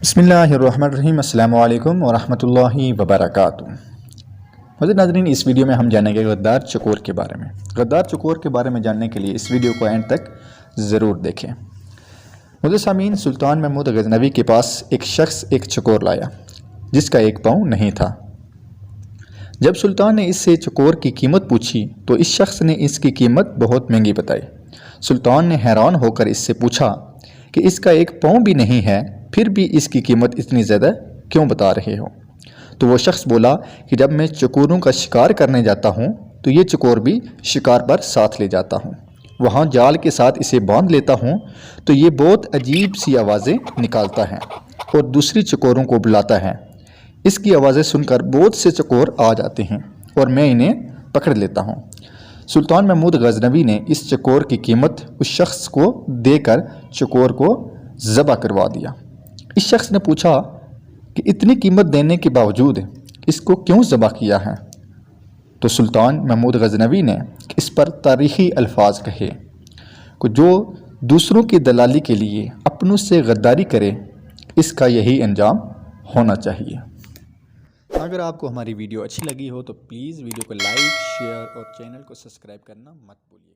बिस्मिल्लाहिर्रहमानिर्रहीम। अस्सलामु अलैकुम वरहमतुल्लाहि वबरकातुहू। मुझे नाज़रीन, इस वीडियो में हम जानेंगे गद्दार चकोर के बारे में। गद्दार चकोर के बारे में जानने के लिए इस वीडियो को एंड तक ज़रूर देखें। मुझे सामीन, सुल्तान महमूद गजनवी के पास एक शख्स एक चकोर लाया जिसका एक पाँव नहीं था। जब सुल्तान ने इससे चकोर की कीमत पूछी तो इस शख्स ने इसकी कीमत बहुत महंगी बताई। सुल्तान ने हैरान होकर इससे पूछा कि इसका एक पाँव भी नहीं है, फिर भी इसकी कीमत इतनी ज़्यादा क्यों बता रहे हो? तो वो शख्स बोला कि जब मैं चकोरों का शिकार करने जाता हूँ तो ये चकोर भी शिकार पर साथ ले जाता हूँ। वहाँ जाल के साथ इसे बांध लेता हूँ तो ये बहुत अजीब सी आवाज़ें निकालता है और दूसरी चकोरों को बुलाता है। इसकी आवाज़ें सुनकर बहुत से चकोर आ जाते हैं और मैं इन्हें पकड़ लेता हूँ। सुल्तान महमूद गजनवी ने इस चकोर की कीमत उस शख्स को देकर चकोर को ज़बह करवा दिया। इस शख्स ने पूछा कि इतनी कीमत देने के बावजूद इसको क्यों ज़बह किया है? तो सुल्तान महमूद गजनवी ने इस पर तारीख़ी अल्फाज कहे कि जो दूसरों की दलाली के लिए अपनों से गद्दारी करे, इसका यही अंजाम होना चाहिए। अगर आपको हमारी वीडियो अच्छी लगी हो तो प्लीज़ वीडियो को लाइक, शेयर और चैनल को सब्सक्राइब करना मत भूलिए।